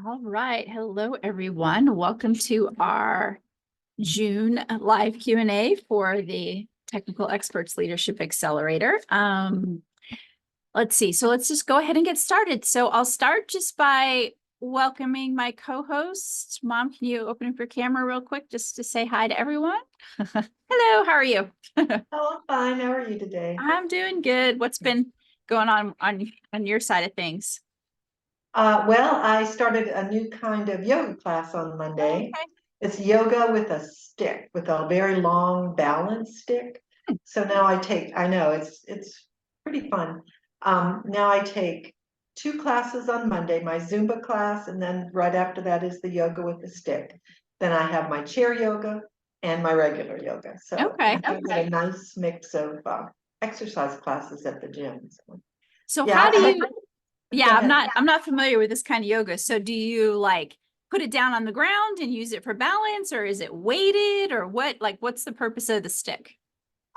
All right. Hello, everyone. Welcome to our June live Q&A for the Technical Experts Leadership Accelerator. Let's see. So let's just go ahead and get started. So I'll start just by welcoming my co-host. Mom, can you open up your camera real quick just to say hi to everyone? Hello, how are you? Oh, I'm fine. How are you today? I'm doing good. What's been going on your side of things? Well, I started a new kind of yoga class on Monday. Okay. It's yoga with a stick, with a very long balance stick. So now I know it's pretty fun. Now I take 2 classes on Monday, my Zumba class, and then right after that is the yoga with the stick. Then I have my chair yoga and my regular yoga. So Okay. I've got a nice mix of exercise classes at the gym. So Yeah, how do Go you, yeah, ahead. I'm not familiar with this kind of yoga. So do you like put it down on the ground and use it for balance, or is it weighted, or what? Like, what's the purpose of the stick?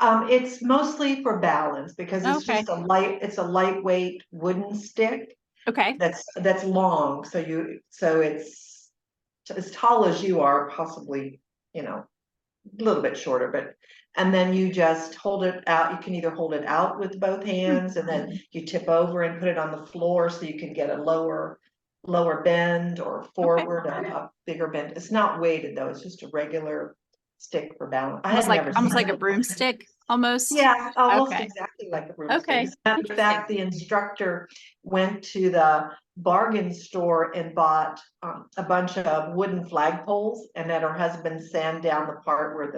It's mostly for balance because it's Okay. just it's a lightweight wooden stick Okay. that's long. So it's as tall as you are, possibly, a little bit shorter, and then you just hold it out. You can either hold it out with both hands and then you tip over and put it on the floor so you can get a lower bend or forward, a bigger bend. It's not weighted though. It's just a regular stick for balance. I had never Almost seen like a it. broomstick, almost. Yeah, almost Okay. exactly like a broomstick. Okay. As a matter of fact, the instructor went to the bargain store and bought a bunch of wooden flagpoles, and had her husband sand down the part where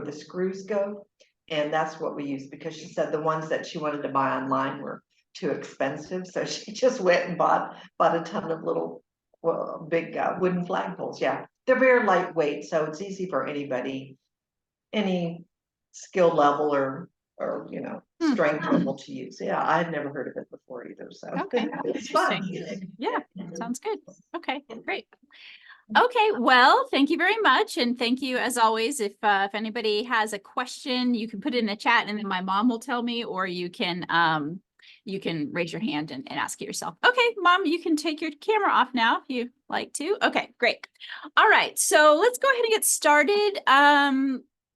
the screws go, and that's what we used because she said the ones that she wanted to buy online were too expensive, so she just went and bought a ton of little, big wooden flagpoles. Yeah, they're very lightweight, so it's easy for anybody, any skill level or strength level to use. Yeah, I had never heard of it before either. So Okay. it's fun. Yeah, sounds good. Okay, great. Okay, well, thank you very much. And thank you as always. If anybody has a question, you can put it in the chat and then my mom will tell me, or you can raise your hand and ask it yourself. Okay, Mom, you can take your camera off now if you like to. Okay, great. All right, so let's go ahead and get started.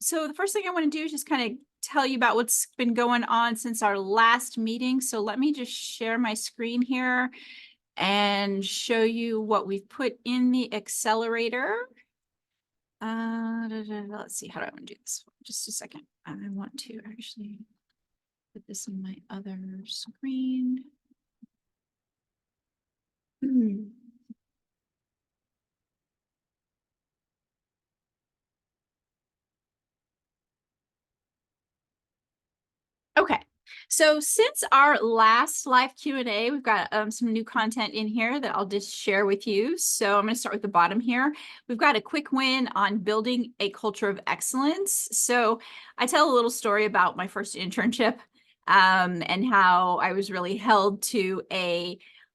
So the first thing I want to do is just kind of tell you about what's been going on since our last meeting. So let me just share my screen here and show you what we've put in the accelerator. Let's see, how do I want to do this? Just a second. I want to actually put this in my other screen. Okay, So since our last live Q&A, we've got some new content in here that I'll just share with you. So I'm going to start with the bottom here. We've got a quick win on building a culture of excellence. So I tell a little story about my first internship and how I was really held to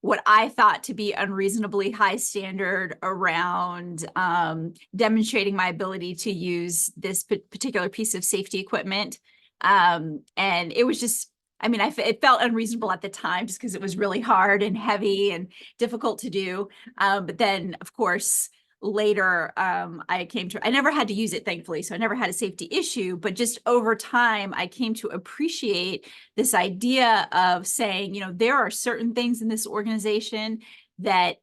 what I thought to be unreasonably high standard around demonstrating my ability to use this particular piece of safety equipment. And it was just, I mean, it felt unreasonable at the time just because it was really hard and heavy and difficult to do. But then, of course, later, I never had to use it, thankfully. So I never had a safety issue, but just over time, I came to appreciate this idea of saying, you know, there are certain things in this organization that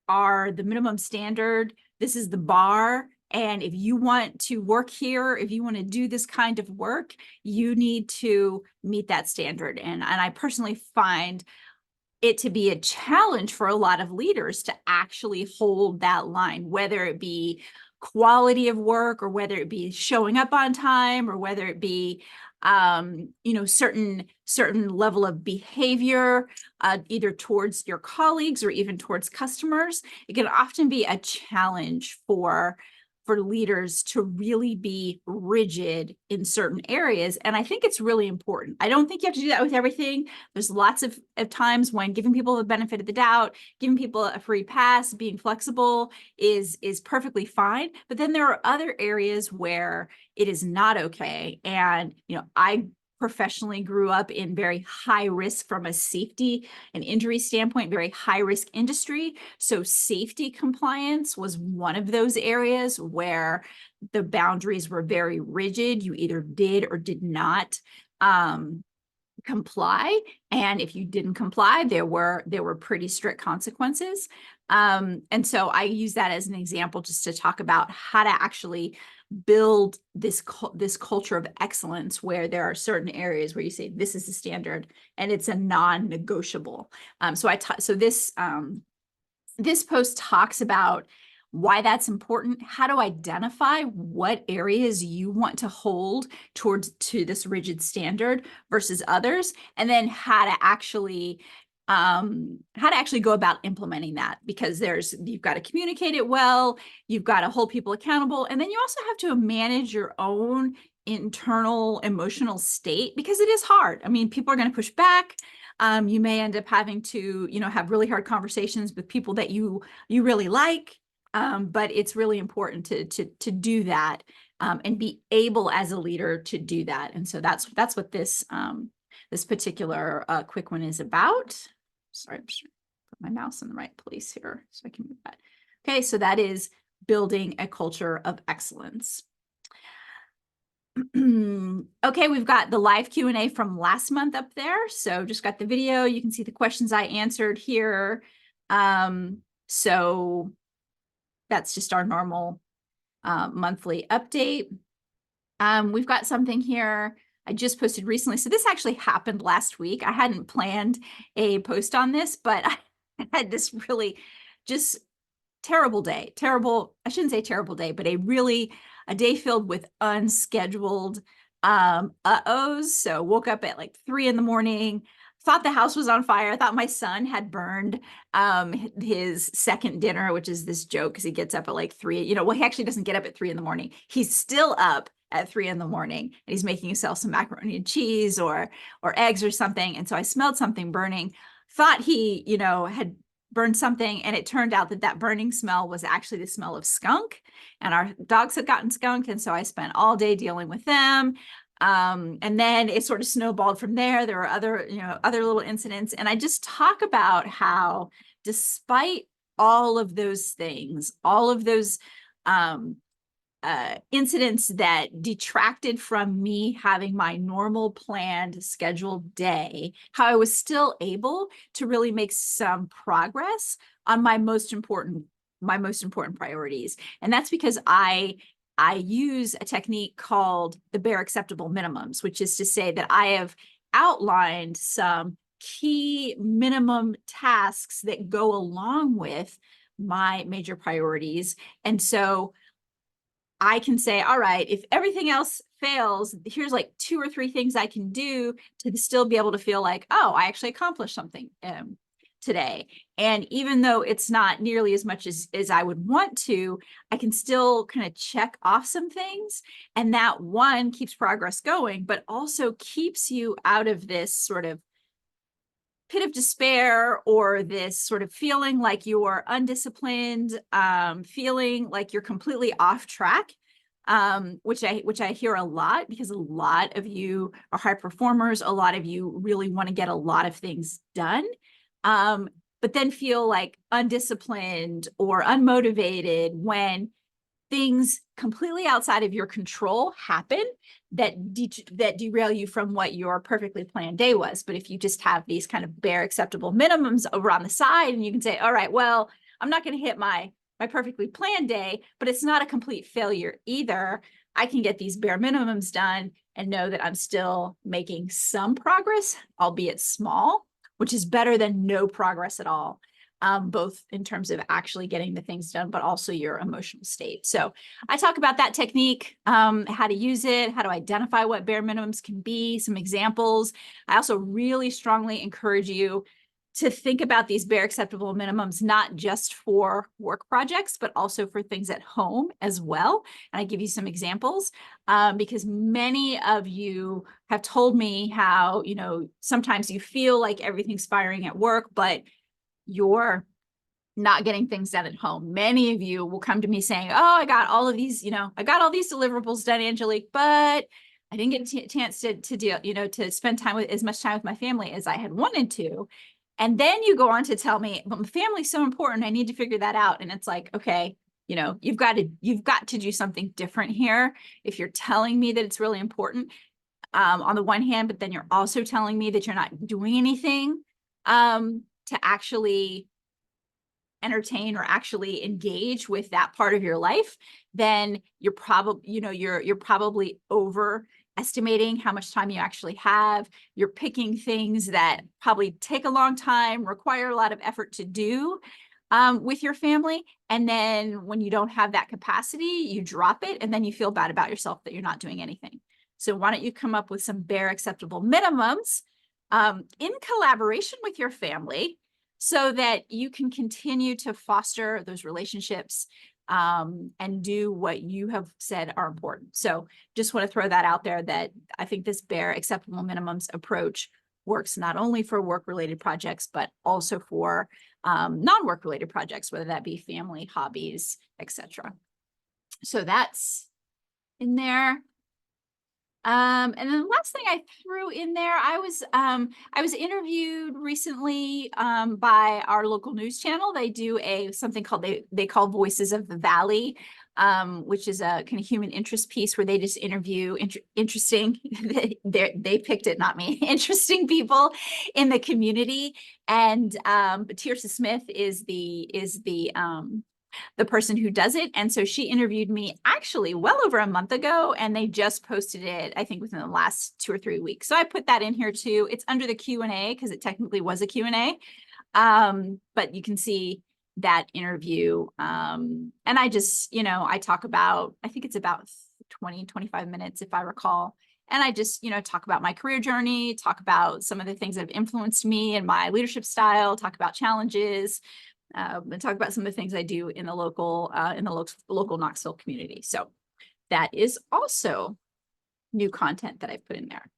are the minimum standard. This is the bar. And if you want to work here, if you want to do this kind of work, you need to meet that standard. And I personally find it to be a challenge for a lot of leaders to actually hold that line, whether it be quality of work or whether it be showing up on time or whether it be you know, certain level of behavior, either towards your colleagues or even towards customers. It can often be a challenge for leaders to really be rigid in certain areas. And I think it's really important. I don't think you have to do that with everything. There's lots of times when giving people the benefit of the doubt, giving people a free pass, being flexible is perfectly fine. But then there are other areas where it is not okay. And, you know, I professionally grew up in very high risk from a safety and injury standpoint, very high risk industry. So safety compliance was one of those areas where the boundaries were very rigid. You either did or did not comply. And if you didn't comply, there were pretty strict consequences. And so I use that as an example just to talk about how to actually build this culture of excellence where there are certain areas where you say this is the standard and it's a non-negotiable. So this post talks about why that's important, how to identify what areas you want to hold to this rigid standard versus others, and then how to actually go about implementing that, because you've got to communicate it well, you've got to hold people accountable, and then you also have to manage your own internal emotional state, because it is hard. I mean, people are going to push back. You may end up having to, you know, have really hard conversations with people that you really like. But it's really important to do that and be able as a leader to do that. And so that's what this particular quick one is about. Sorry, I'm just put my mouse in the right place here so I can move that. Okay, so that is building a culture of excellence. Okay, we've got the live Q&A from last month up there. So just got the video. You can see the questions I answered here. So that's just our normal monthly update. We've got something here I just posted recently. So this actually happened last week. I hadn't planned a post on this, but I had this really just terrible day. Terrible, I shouldn't say terrible day, but a day filled with unscheduled uh-ohs. So woke up at like 3 a.m, thought the house was on fire. I thought my son had burned his second dinner, which is this joke because he gets up at like 3. You know, well, he actually doesn't get up at 3 a.m. He's still up at 3 a.m. and he's making himself some macaroni and cheese or eggs or something. And so I smelled something burning, thought he, you know, had burned something, and it turned out that burning smell was actually the smell of skunk, and our dogs had gotten skunked. And so I spent all day dealing with them. And then it sort of snowballed from there. There were other little incidents. And I just talk about how, despite all of those things, all of those incidents that detracted from me having my normal planned scheduled day, how I was still able to really make some progress on my most important priorities. And that's because I use a technique called the bare acceptable minimums, which is to say that I have outlined some key minimum tasks that go along with my major priorities. And so I can say, all right, if everything else fails, here's like 2 or 3 things I can do to still be able to feel like, oh, I actually accomplished something today. And even though it's not nearly as much as I would want to, I can still kind of check off some things. And that one keeps progress going, but also keeps you out of this sort of pit of despair, or this sort of feeling like you're undisciplined, feeling like you're completely off track, which I hear a lot, because a lot of you are high performers. A lot of you really want to get a lot of things done, but then feel like undisciplined or unmotivated when things completely outside of your control happen that derail you from what your perfectly planned day was. But if you just have these kind of bare acceptable minimums over on the side, and you can say, all right, well, I'm not going to hit my perfectly planned day, but it's not a complete failure either. I can get these bare minimums done and know that I'm still making some progress, albeit small, which is better than no progress at all. Both in terms of actually getting the things done, but also your emotional state. So I talk about that technique, how to use it, how to identify what bare minimums can be, some examples. I also really strongly encourage you to think about these bare acceptable minimums, not just for work projects, but also for things at home as well. And I give you some examples, because many of you have told me how, sometimes you feel like everything's firing at work, but you're not getting things done at home. Many of you will come to me saying, oh, I got all of these, I got all these deliverables done, Angelique, but I didn't get a chance to deal, to spend time with as much time with my family as I had wanted to. And then you go on to tell me, but my family's so important, I need to figure that out. And it's like, okay, you've got to do something different here. If you're telling me that it's really important, on the one hand, but then you're also telling me that you're not doing anything, to actually entertain or actually engage with that part of your life, then you're probably, you're probably overestimating how much time you actually have. You're picking things that probably take a long time, require a lot of effort to do, with your family. And then when you don't have that capacity, you drop it, and then you feel bad about yourself that you're not doing anything. So why don't you come up with some bare acceptable minimums, in collaboration with your family, so that you can continue to foster those relationships, and do what you have said are important. So just want to throw that out there, that I think this bare acceptable minimums approach works not only for work-related projects, but also for non-work related projects, whether that be family, hobbies, etc. So that's in there. And then the last thing I threw in there, I was interviewed recently by our local news channel. They do something called they call Voices of the Valley, which is a kind of human interest piece where they just interview interesting, they picked it, not me, interesting people in the community. And Tirsa Smith is the person who does it. And so she interviewed me actually well over a month ago, and they just posted it, I think, within the last 2 or 3 weeks. So I put that in here too. It's under the Q&A because it technically was a Q&A. But you can see that interview. And I just, I talk about, I think it's about 20-25 minutes, if I recall. And I just, talk about my career journey, talk about some of the things that have influenced me and my leadership style, talk about challenges, and talk about some of the things I do in the local Knoxville community. So that is also new content that I've put in there.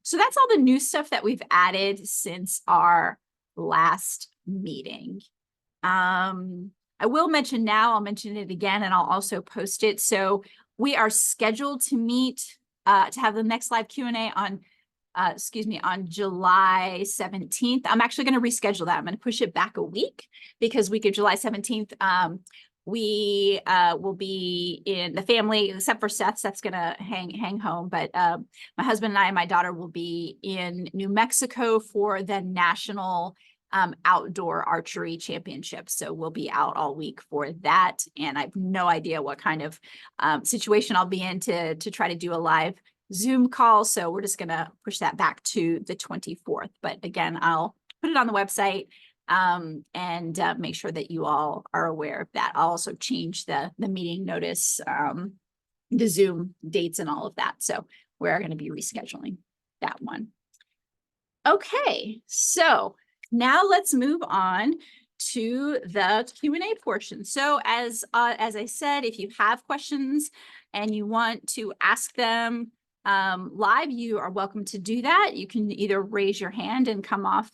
So that's all the new stuff that we've added since our last meeting. I will mention now, I'll mention it again, and I'll also post it. So we are scheduled to meet, to have the next live Q&A on July 17th. I'm actually going to reschedule that. I'm going to push it back a week, because week of July 17th, we will be in the family, except for Seth. Seth's going to hang home. But my husband and I and my daughter will be in New Mexico for the National Outdoor Archery Championship. So we'll be out all week for that. And I have no idea what kind of situation I'll be in to try to do a live Zoom call. So we're just going to push that back to the 24th. But again, I'll put it on the website. and make sure that you all are aware of that. I'll also change the meeting notice, the Zoom dates and all of that. So we're going to be rescheduling that one. Okay, so now let's move on to the Q&A portion. So as I said, if you have questions and you want to ask them live, you are welcome to do that. You can either raise your hand and come off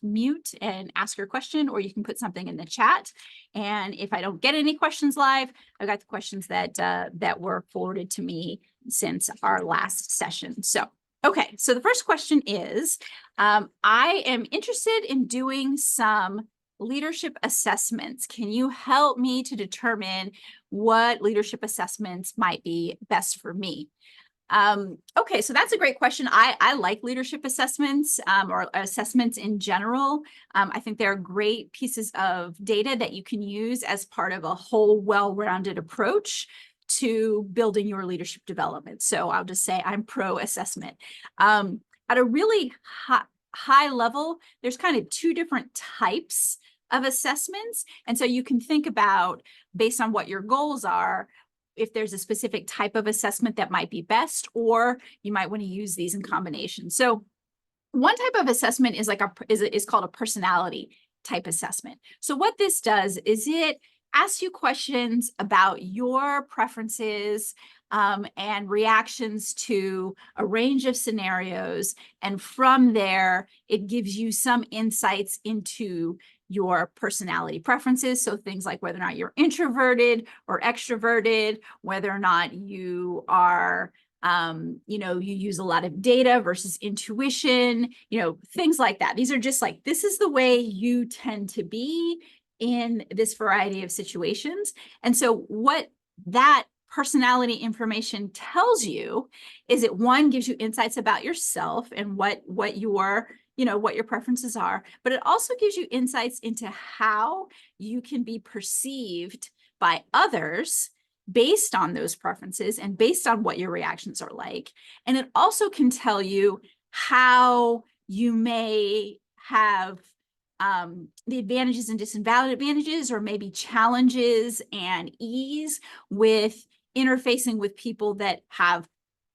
mute and ask your question, or you can put something in the chat. And if I don't get any questions live, I've got the questions that were forwarded to me since our last session. So, okay, so the first question is, I am interested in doing some leadership assessments. Can you help me to determine what leadership assessments might be best for me? Okay, so that's a great question. I like leadership assessments or assessments in general. I think they're great pieces of data that you can use as part of a whole well-rounded approach to building your leadership development. So I'll just say I'm pro assessment. At a really high level, there's kind of two different types of assessments. And so you can think about, based on what your goals are, if there's a specific type of assessment that might be best, or you might want to use these in combination. So one type of assessment is like is called a personality type assessment. So what this does is it asks you questions about your preferences and reactions to a range of scenarios. And from there, it gives you some insights into your personality preferences. So things like whether or not you're introverted or extroverted, whether or not you are, you use a lot of data versus intuition, things like that. These are just like, this is the way you tend to be in this variety of situations. And so what that personality information tells you is it, one, gives you insights about yourself and what your preferences are, but it also gives you insights into how you can be perceived by others based on those preferences and based on what your reactions are like. And it also can tell you how you may have the advantages and disadvantages, or maybe challenges and ease with interfacing with people that have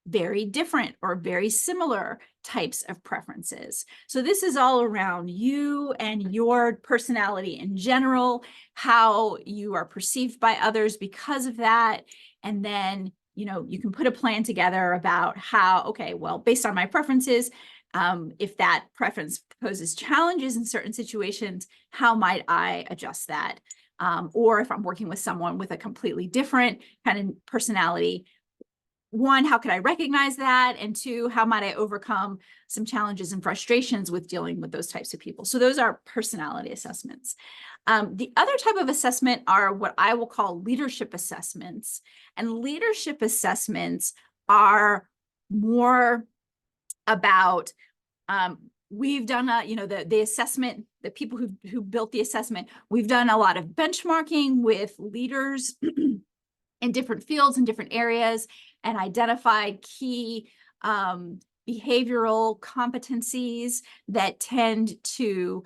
very different or very similar types of preferences. So this is all around you and your personality in general, how you are perceived by others because of that. And then, you can put a plan together about how, okay, well, based on my preferences, if that preference poses challenges in certain situations, how might I adjust that? Or if I'm working with someone with a completely different kind of personality, one, how could I recognize that? And two, how might I overcome some challenges and frustrations with dealing with those types of people? So those are personality assessments. The other type of assessment are what I will call leadership assessments. And leadership assessments are more about, we've done the assessment, the people who built the assessment, we've done a lot of benchmarking with leaders in different fields and different areas, and identified key behavioral competencies that tend to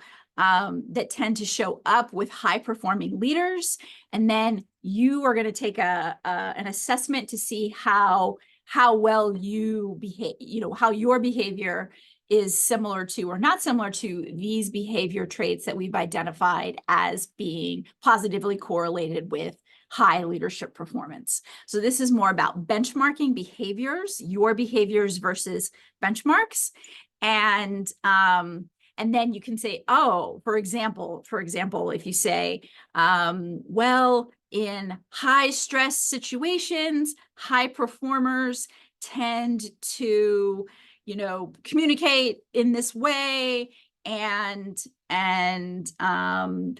show up with high performing leaders. And then you are going to take an assessment to see how well you behave, how your behavior is similar to or not similar to these behavior traits that we've identified as being positively correlated with high leadership performance. So this is more about benchmarking behaviors, your behaviors versus benchmarks. And then you can say, oh, for example, if you say, well, in high stress situations, high performers tend to, communicate in this way and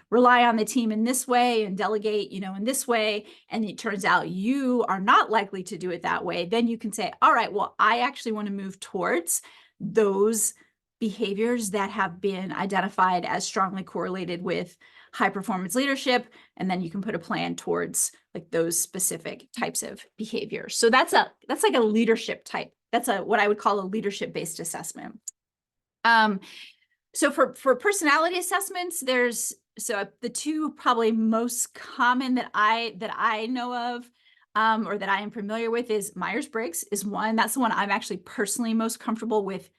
rely on the team in this way and delegate, in this way. And it turns out you are not likely to do it that way. Then you can say, all right, well, I actually want to move towards those behaviors that have been identified as strongly correlated with high performance leadership. And then you can put a plan towards like those specific types of behaviors. So that's like a leadership type. That's what I would call a leadership based assessment. So for personality assessments, there's the two probably most common that I know of, or that I am familiar with, is Myers-Briggs is one. That's the one I'm actually personally most comfortable with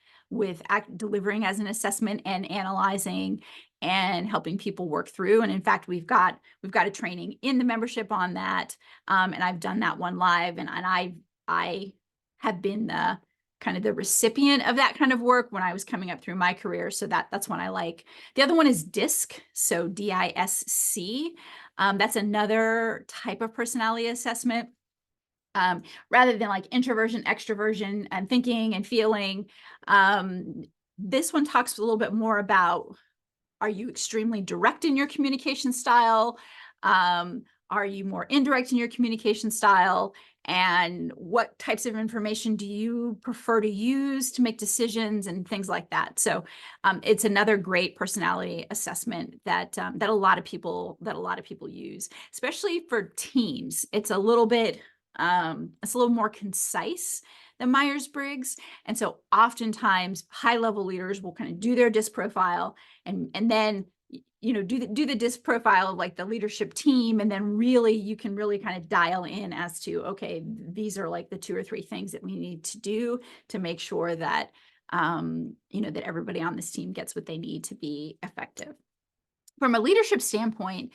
delivering as an assessment and analyzing and helping people work through. And in fact, we've got a training in the membership on that, and I've done that one live, and I have been the kind of the recipient of that kind of work when I was coming up through my career. So that's one I like. The other one is DISC, so DISC. That's another type of personality assessment. Rather than like introversion, extroversion, and thinking and feeling. This one talks a little bit more about, are you extremely direct in your communication style? Are you more indirect in your communication style? And what types of information do you prefer to use to make decisions and things like that? So it's another great personality assessment that that a lot of people use, especially for teams. It's a little more concise than Myers-Briggs. And so oftentimes high-level leaders will kind of do their DISC profile and then do the DISC profile of like the leadership team, and then really you can really kind of dial in as to, okay, these are like the 2 or 3 things that we need to do to make sure that that everybody on this team gets what they need to be effective. From a leadership standpoint,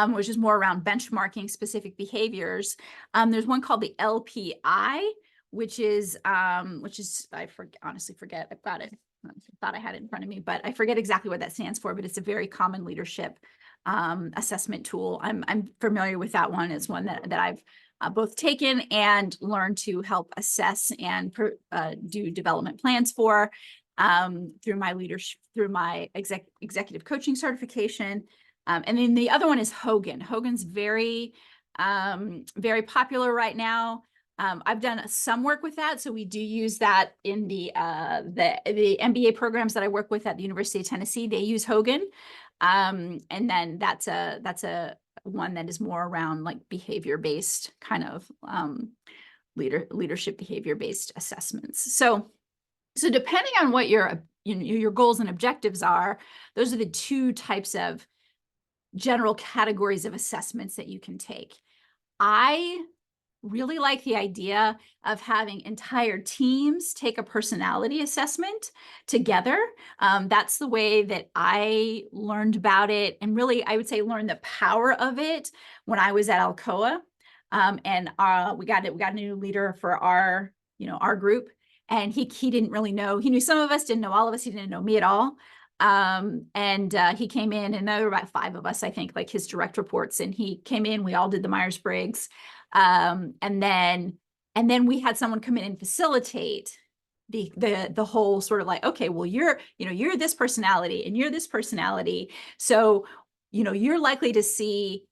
which is more around benchmarking specific behaviors, there's one called the LPI, which is honestly forget. I've got it. I thought I had it in front of me, but I forget exactly what that stands for, but it's a very common leadership assessment tool. I'm familiar with that one. It's one that I've both taken and learned to help assess and do development plans for through my leadership, through my executive coaching certification. And then the other one is Hogan. Hogan's very popular right now. I've done some work with that. So we do use that in the MBA programs that I work with at the University of Tennessee. They use Hogan. And then that's a one that is more around like behavior-based kind of leadership behavior-based assessments. So depending on what your goals and objectives are, those are the 2 types of general categories of assessments that you can take. I really like the idea of having entire teams take a personality assessment together. That's the way that I learned about it, and really, I would say, learned the power of it when I was at Alcoa. And we got a new leader for our group, and he didn't really know. He knew some of us, didn't know all of us. He didn't know me at all. And he came in, and there were about 5 of us, I think, like his direct reports. And he came in, we all did the Myers-Briggs. And then we had someone come in and facilitate the whole sort of like, okay, well, you're this personality and you're this personality. So, you're likely to see,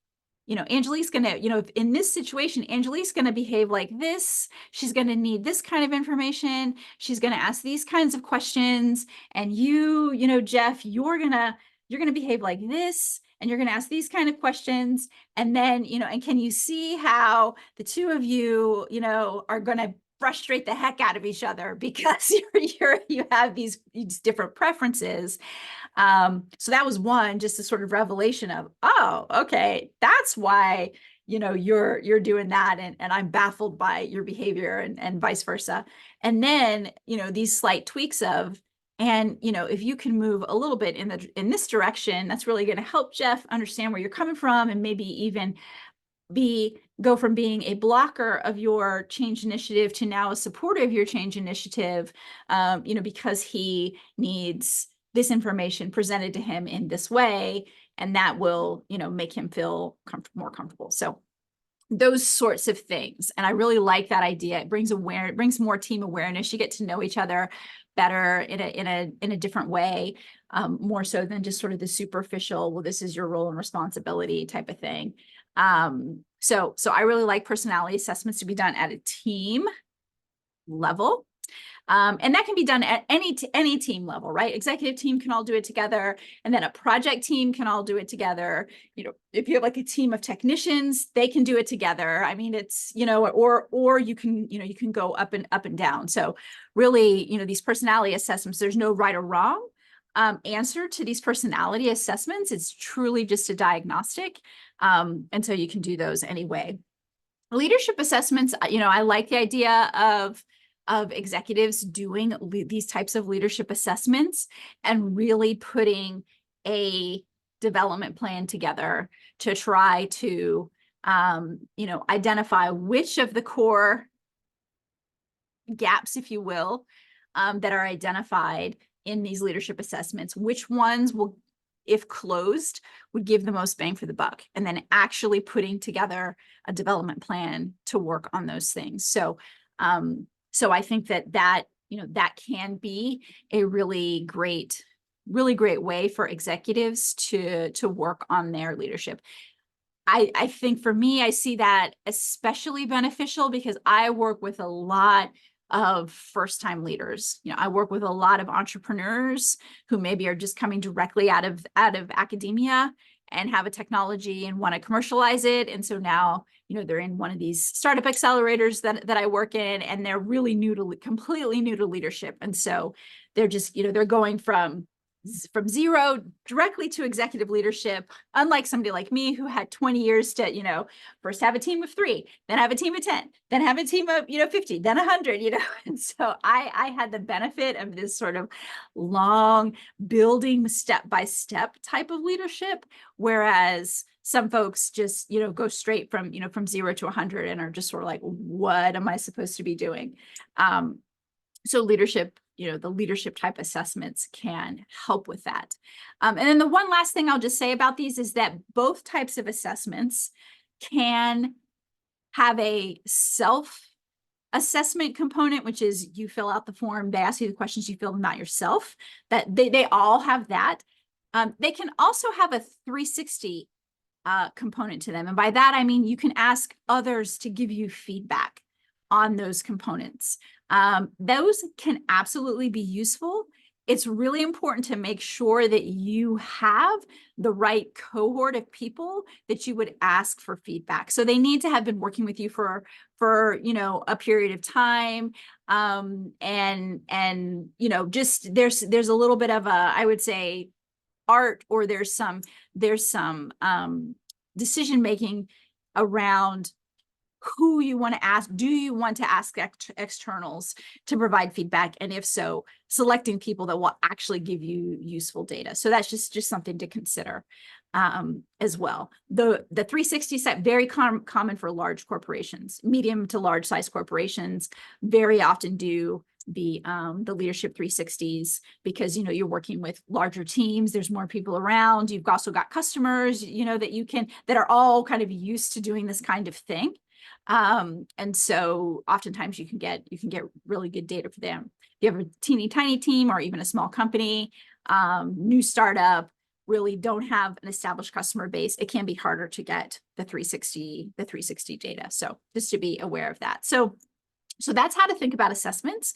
Angelique's going to, in this situation, Angelique's going to behave like this. She's going to need this kind of information. She's going to ask these kinds of questions. And Jeff, you're going to behave like this, and you're going to ask these kind of questions. And then, and can you see how the 2 of you, are going to frustrate the heck out of each other because you have these different preferences. So that was one, just a sort of revelation of, oh, okay, that's why, you're doing that. And I'm baffled by your behavior, and vice versa. And then, these slight tweaks of, and, if you can move a little bit in this direction, that's really going to help Jeff understand where you're coming from, and maybe even go from being a blocker of your change initiative to now a supporter of your change initiative, because he needs this information presented to him in this way, and that will, make him feel more comfortable. So those sorts of things. And I really like that idea. It brings more team awareness. You get to know each other better in a different way, more so than just sort of the superficial, well, this is your role and responsibility type of thing. So I really like personality assessments to be done at a team level. And that can be done at any team level, right? Executive team can all do it together, and then a project team can all do it together. If you have like a team of technicians, they can do it together. I mean, it's, or you can go up and down. So really, these personality assessments, there's no right or wrong. answer to these personality assessments. It's truly just a diagnostic. And so you can do those anyway. Leadership assessments, I like the idea of executives doing these types of leadership assessments and really putting a development plan together to try to, identify which of the core gaps, if you will, that are identified in these leadership assessments, which ones will, if closed, would give the most bang for the buck, and then actually putting together a development plan to work on those things. So, I think that can be a really great way for executives to work on their leadership. I think for me, I see that especially beneficial because I work with a lot of first-time leaders. I work with a lot of entrepreneurs who maybe are just coming directly out of academia and have a technology and want to commercialize it. And so now, they're in one of these startup accelerators that I work in, and they're really completely new to leadership. And so they're just, they're going from zero directly to executive leadership, unlike somebody like me who had 20 years to, first have a team of 3, then have a team of 10, then have a team of, 50, then 100, And so I had the benefit of this sort of long building step-by-step type of leadership, whereas some folks just, go straight from 0 to 100 and are just sort of like, what am I supposed to be doing? So leadership, the leadership type assessments can help with that. And then the one last thing I'll just say about these is that both types of assessments can have a self-assessment component, which is you fill out the form, they ask you the questions, you fill them out yourself. That they all have that. They can also have a 360 component to them. And by that, I mean, you can ask others to give you feedback on those components. Those can absolutely be useful. It's really important to make sure that you have the right cohort of people that you would ask for feedback. So they need to have been working with you for a period of time. And just there's a little bit of I would say, art, or there's some decision making around who you want to ask. Do you want to ask externals to provide feedback? And if so, selecting people that will actually give you useful data. So that's just something to consider as well. The 360 set, very common for large corporations. Medium to large size corporations very often do the leadership 360s because you're working with larger teams, there's more people around, you've also got customers that are all kind of used to doing this kind of thing. And so oftentimes you can get really good data for them. If you have a teeny tiny team or even a small company, new startup, really don't have an established customer base, it can be harder to get the 360 data. So just to be aware of that. So that's how to think about assessments,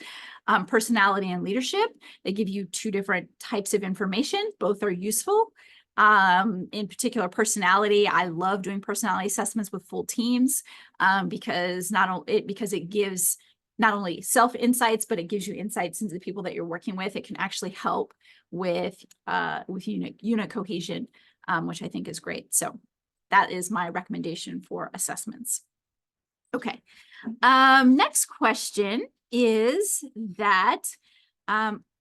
personality and leadership. They give you 2 different types of information. Both are useful. In particular, personality, I love doing personality assessments with full teams because it gives not only self insights, but it gives you insights into the people that you're working with. It can actually help with unit cohesion, which I think is great. So that is my recommendation for assessments. Okay. Next question is that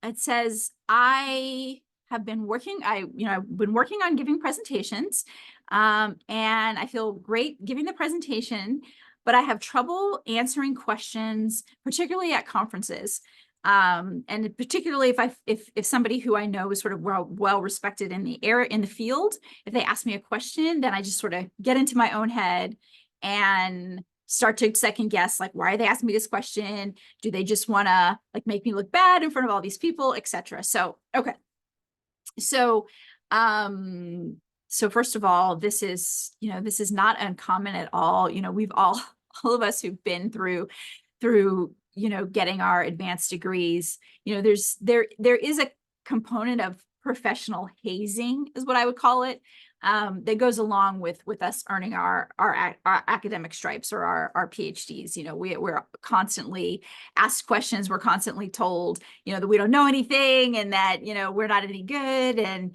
it says, I've been working on giving presentations, and I feel great giving the presentation, but I have trouble answering questions, particularly at conferences. And particularly if somebody who I know is sort of well respected in the field, if they ask me a question, then I just sort of get into my own head and start to second guess, like, why are they asking me this question? Do they just want to make me look bad in front of all these people, etc. So, okay. So, first of all, this is not uncommon at all. We've all of us who've been through, getting our advanced degrees, there is a component of professional hazing is what I would call it. that goes along with us earning our academic stripes or our PhDs. You know, we're constantly asked questions. We're constantly told, you know, that we don't know anything and that, you know, we're not any good, and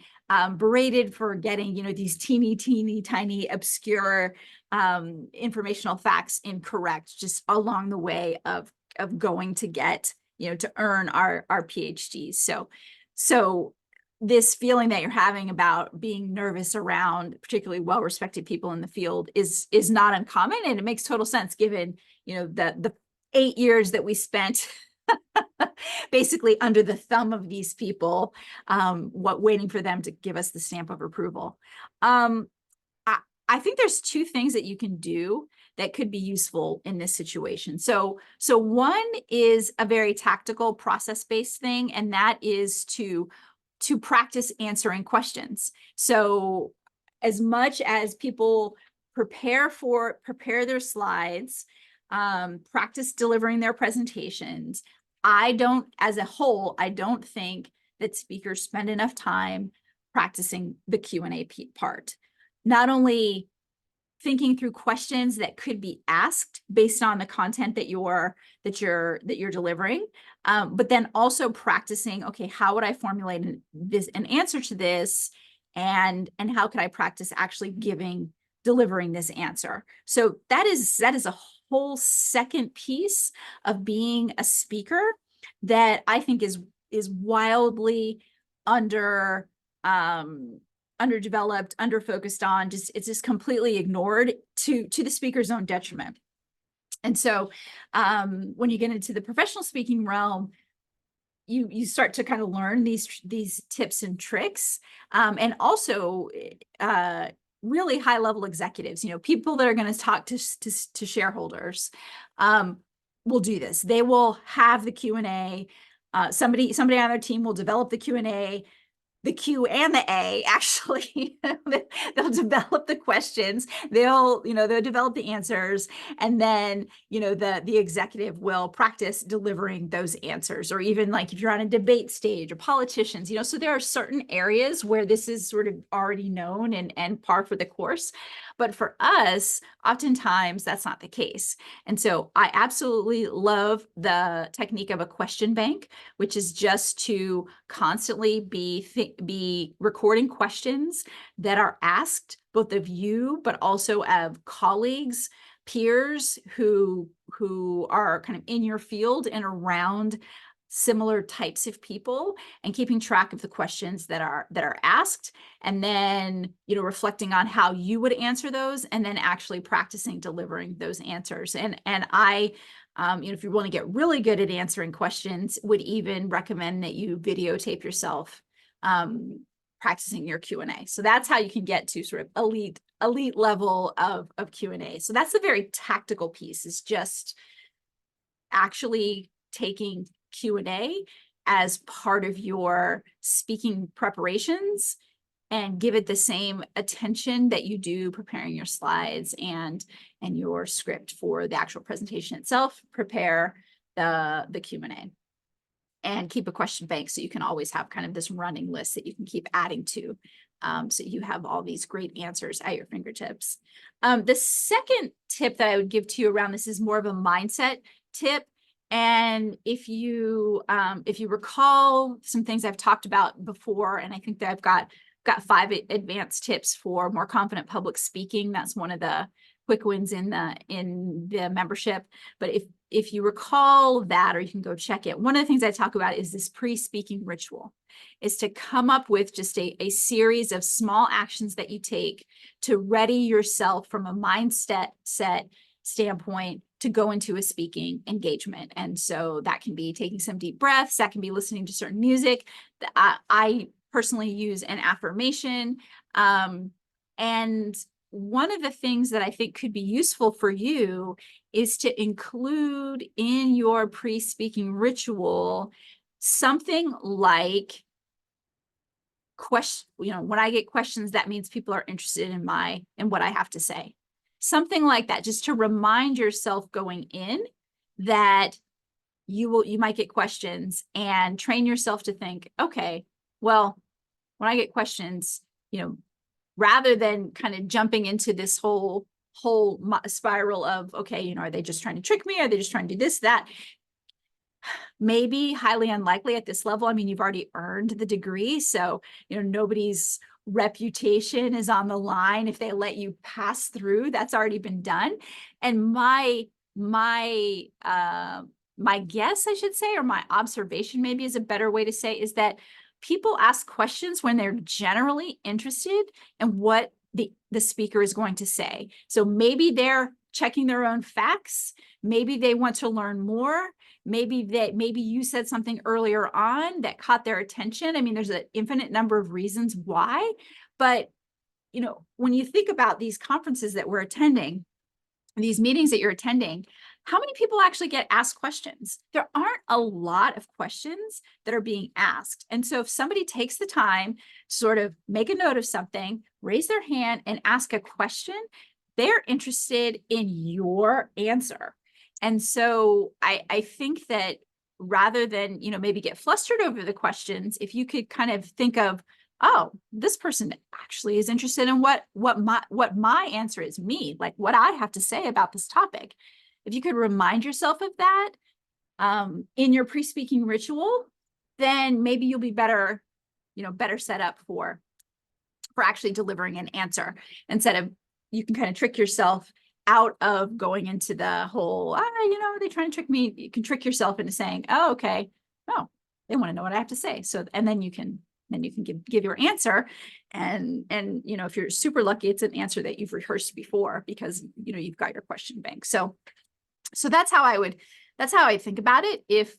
berated for getting, you know, these teeny tiny obscure informational facts incorrect just along the way of going to get, you know, to earn our PhDs. So this feeling that you're having about being nervous around particularly well-respected people in the field is not uncommon, and it makes total sense given, you know, the 8 years that we spent basically under the thumb of these people, waiting for them to give us the stamp of approval. I think there's 2 things that you can do that could be useful in this situation. So one is a very tactical process-based thing, and that is to practice answering questions. So as much as people prepare their slides, practice delivering their presentations, as a whole, I don't think that speakers spend enough time practicing the Q&A part. Not only thinking through questions that could be asked based on the content that you're delivering, but then also practicing, okay, how would I formulate an answer to this, and how could I practice actually delivering this answer? So that is a whole second piece of being a speaker that I think is wildly underdeveloped, underfocused on. It's just completely ignored to the speaker's own detriment. And so when you get into the professional speaking realm, you start to kind of learn these tips and tricks, and also really high level executives, you know, people that are going to talk to shareholders, will do this. They will have the Q&A. Somebody on their team will develop the Q&A. The Q and the A, actually. They'll develop the questions, they'll develop the answers, and then, you know, the executive will practice delivering those answers. Or even like if you're on a debate stage or politicians, you know, so there are certain areas where this is sort of already known and par for the course. But for us, oftentimes that's not the case. And so I absolutely love the technique of a question bank, which is just to constantly be recording questions that are asked both of you, but also of colleagues, peers who are kind of in your field and around similar types of people, and keeping track of the questions that are asked, and then, you know, reflecting on how you would answer those, and then actually practicing delivering those answers. And I, you know, if you want to get really good at answering questions, would even recommend that you videotape yourself practicing your Q&A. So that's how you can get to sort of elite level of Q&A. So that's the very tactical piece, is just actually taking Q&A as part of your speaking preparations, and give it the same attention that you do preparing your slides and your script for the actual presentation itself. Prepare the Q&A, and keep a question bank so you can always have kind of this running list that you can keep adding to, so you have all these great answers at your fingertips. The second tip that I would give to you around this is more of a mindset tip. And if you recall some things I've talked about before, and I think that I've got 5 advanced tips for more confident public speaking. That's one of the quick wins in the membership. But if you recall that, or you can go check it, one of the things I talk about is this pre-speaking ritual, is to come up with just a series of small actions that you take to ready yourself from a mindset standpoint to go into a speaking engagement. And so that can be taking some deep breaths, that can be listening to certain music. I personally use an affirmation. And one of the things that I think could be useful for you is to include in your pre-speaking ritual something like when I get questions, that means people are interested in what I have to say. Something like that, just to remind yourself going in that you might get questions, and train yourself to think, okay, well, when I get questions, you know, rather than kind of jumping into this whole spiral of, okay, you know, are they just trying to trick me? Are they just trying to do this, that? Maybe highly unlikely at this level. I mean, you've already earned the degree, so, you know, nobody's reputation is on the line if they let you pass through. That's already been done. And my guess, I should say, or my observation maybe is a better way to say, is that people ask questions when they're generally interested in what the speaker is going to say. So maybe they're checking their own facts. Maybe they want to learn more. Maybe you said something earlier on that caught their attention. I mean, there's an infinite number of reasons why, but, you know, when you think about these conferences that we're attending, these meetings that you're attending, how many people actually get asked questions? There aren't a lot of questions that are being asked. And so if somebody takes the time to sort of make a note of something, raise their hand and ask a question, they're interested in your answer. And so I think that rather than, you know, maybe get flustered over the questions, if you could kind of think of, oh, this person actually is interested in what my answer is, me, like what I have to say about this topic. If you could remind yourself of that in your pre-speaking ritual, then maybe you'll be better, you know, better set up for actually delivering an answer, instead of, you can kind of trick yourself out of going into the whole, you know, are they trying to trick me? You can trick yourself into saying, oh, okay, oh, they want to know what I have to say. So, and then you can give your answer. And, you know, if you're super lucky, it's an answer that you've rehearsed before because, you know, you've got your question bank. So that's how I think about it. If,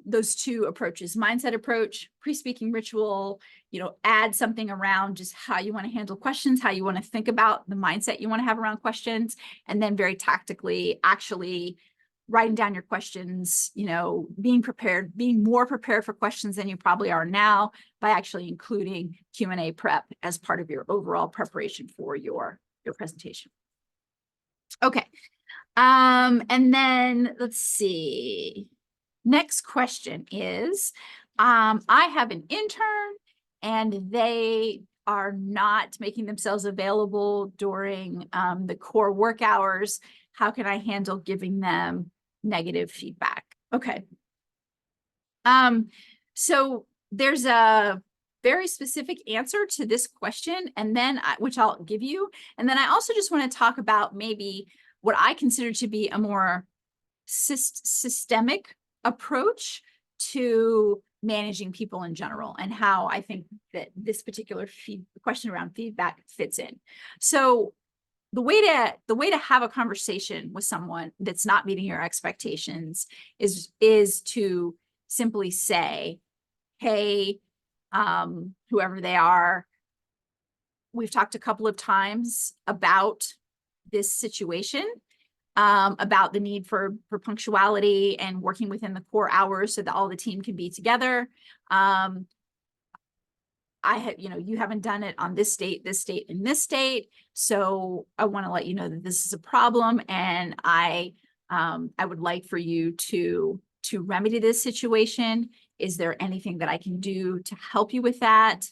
those two approaches, mindset approach, pre-speaking ritual, you know, add something around just how you want to handle questions, how you want to think about the mindset you want to have around questions, and then very tactically actually writing down your questions, you know, being prepared, being more prepared for questions than you probably are now by actually including Q&A prep as part of your overall preparation for your presentation. Okay. And then let's see. Next question is, I have an intern and they are not making themselves available during the core work hours. How can I handle giving them negative feedback? Okay. So there's a very specific answer to this question, and then which I'll give you. And then I also just want to talk about maybe what I consider to be a more systemic approach to managing people in general, and how I think that this particular question around feedback fits in. So the way to have a conversation with someone that's not meeting your expectations is to simply say, hey, whoever they are, we've talked a couple of times about this situation, about the need for punctuality and working within the core hours so that all the team can be together. You haven't done it on this date, and this date. So I want to let you know that this is a problem, and I would like for you to remedy this situation. Is there anything that I can do to help you with that?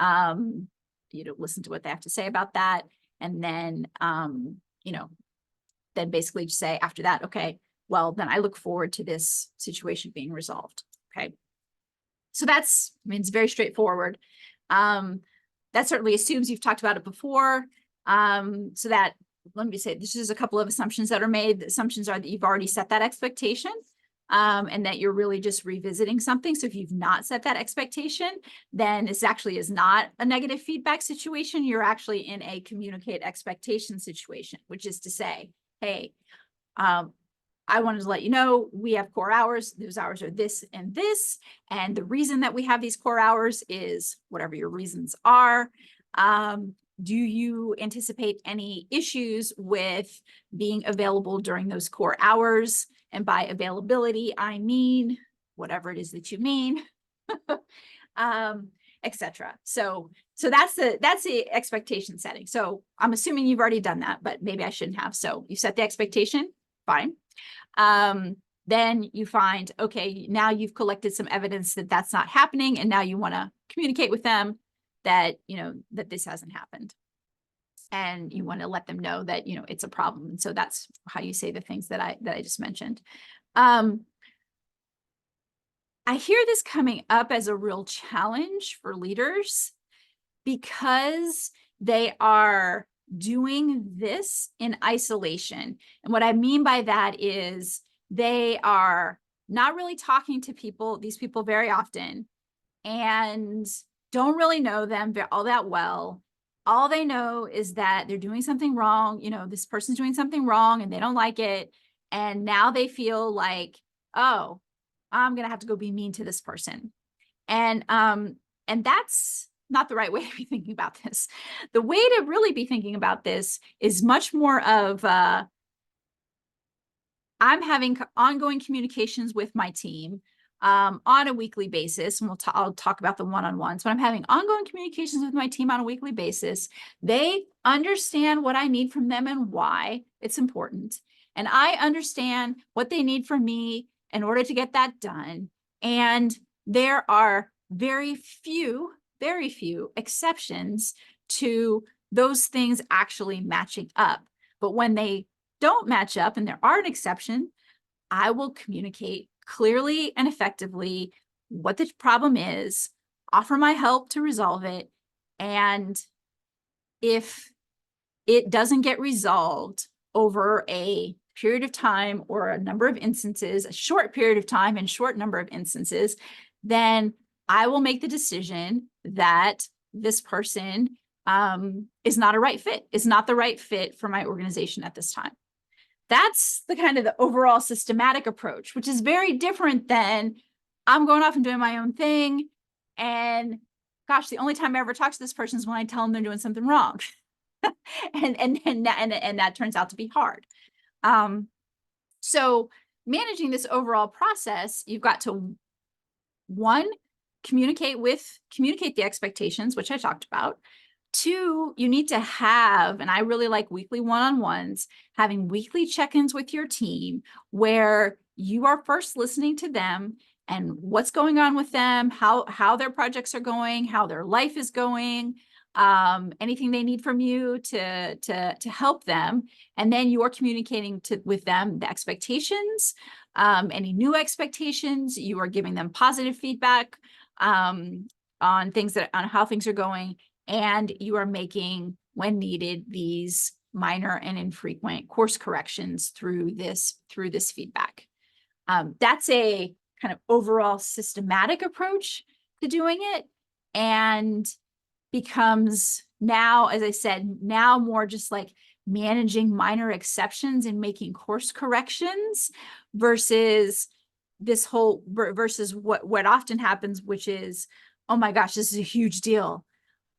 Listen to what they have to say about that. And then, then basically just say after that, okay, well, then I look forward to this situation being resolved. Okay. So it's very straightforward. That certainly assumes you've talked about it before. So that, let me say, this is a couple of assumptions that are made. The assumptions are that you've already set that expectation, and that you're really just revisiting something. So if you've not set that expectation, then this actually is not a negative feedback situation. You're actually in a communicate expectation situation, which is to say, hey, I wanted to let you know we have core hours. Those hours are this and this. And the reason that we have these core hours is whatever your reasons are. Do you anticipate any issues with being available during those core hours? And by availability, I mean whatever it is that you mean, etc. So that's the expectation setting. So I'm assuming you've already done that, but maybe I shouldn't have. So you set the expectation, fine. Then you find, okay, now you've collected some evidence that that's not happening, and now you want to communicate with them. that, that this hasn't happened. And you want to let them know that, it's a problem. And so that's how you say the things that I just mentioned. I hear this coming up as a real challenge for leaders because they are doing this in isolation. And what I mean by that is they are not really talking to these people very often, and don't really know them all that well. All they know is that they're doing something wrong. This person's doing something wrong and they don't like it. And now they feel like, oh, I'm going to have to go be mean to this person. And that's not the right way to be thinking about this. The way to really be thinking about this is much more of, I'm having ongoing communications with my team on a weekly basis. And I'll talk about the one-on-ones, but I'm having ongoing communications with my team on a weekly basis. They understand what I need from them and why it's important. And I understand what they need from me in order to get that done. And there are very few exceptions to those things actually matching up. But when they don't match up and there are an exception, I will communicate clearly and effectively what the problem is, offer my help to resolve it. And if it doesn't get resolved over a period of time or a number of instances, a short period of time and short number of instances, then I will make the decision that this person is not a right fit, is not the right fit for my organization at this time. That's the kind of the overall systematic approach, which is very different than I'm going off and doing my own thing. And gosh, the only time I ever talk to this person is when I tell them they're doing something wrong. and that turns out to be hard. So managing this overall process, you've got to, one, communicate the expectations, which I talked about. Two, you need to have, and I really like weekly one-on-ones, having weekly check-ins with your team where you are first listening to them and what's going on with them, how their projects are going, how their life is going, anything they need from you to help them. And then you're communicating with them the expectations, any new expectations. You are giving them positive feedback on how things are going. And you are making, when needed, these minor and infrequent course corrections through this feedback. That's a kind of overall systematic approach to doing it, and becomes now, as I said, now more just like managing minor exceptions and making course corrections versus what often happens, which is, oh my gosh, this is a huge deal.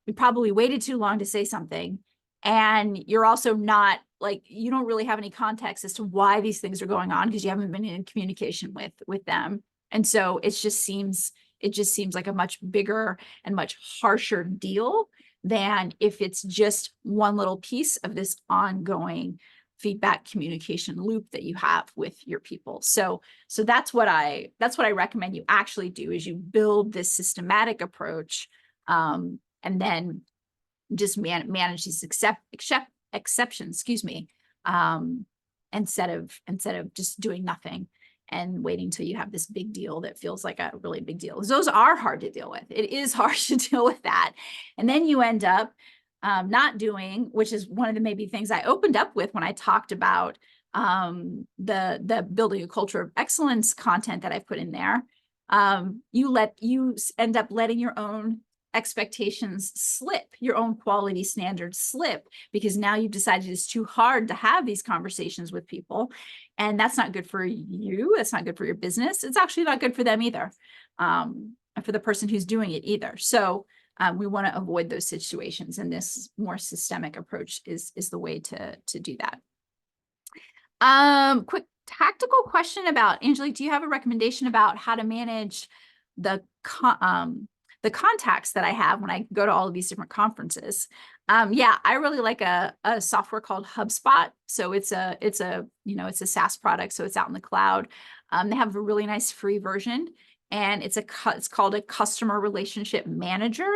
We probably waited too long to say something. And you're also not you don't really have any context as to why these things are going on because you haven't been in communication with them. And so it just seems like a much bigger and much harsher deal than if it's just one little piece of this ongoing feedback communication loop that you have with your people. So that's what I recommend you actually do, is you build this systematic approach, and then just manage these exceptions, instead of just doing nothing and waiting till you have this big deal that feels like a really big deal. Those are hard to deal with. It is hard to deal with that. And then you end up not doing, which is one of the maybe things I opened up with when I talked about the building a culture of excellence content that I put in there. You end up letting your own expectations slip, your own quality standards slip, because now you've decided it's too hard to have these conversations with people. And that's not good for you. That's not good for your business. It's actually not good for them either, for the person who's doing it either. So we want to avoid those situations. And this more systemic approach is the way to do that. Quick tactical question about, Angelique, do you have a recommendation about how to manage the contacts that I have when I go to all of these different conferences? Yeah, I really like a software called HubSpot. So it's a SaaS product. So it's out in the cloud. They have a really nice free version, and it's called a customer relationship manager.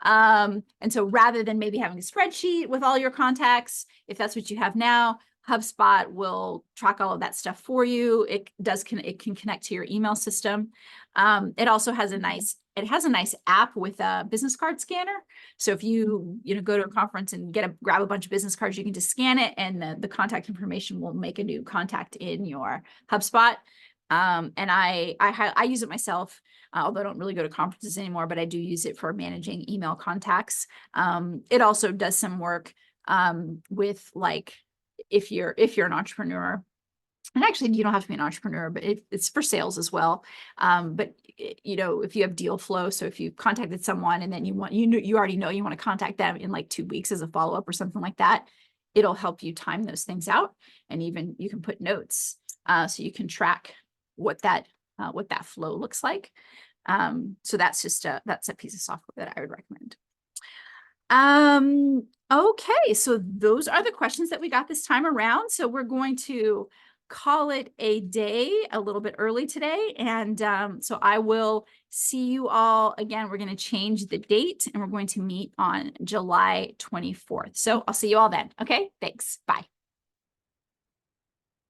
And so rather than maybe having a spreadsheet with all your contacts, if that's what you have now, HubSpot will track all of that stuff for you. It can connect to your email system. It also has a nice app with a business card scanner. So if you go to a conference and grab a bunch of business cards, you can just scan it and the contact information will make a new contact in your HubSpot. And I use it myself, although I don't really go to conferences anymore, but I do use it for managing email contacts. It also does some work with like, if you're an entrepreneur, and actually you don't have to be an entrepreneur, but it's for sales as well. But if you have deal flow, so if you contacted someone and then you already know you want to contact them in like 2 weeks as a follow-up or something like that, it'll help you time those things out. And even you can put notes so you can track what that flow looks like. So that's a piece of software that I would recommend. Okay, so those are the questions that we got this time around. So we're going to call it a day a little bit early today. And so I will see you all again. We're going to change the date and we're going to meet on July 24th. So I'll see you all then. Okay, thanks. Bye.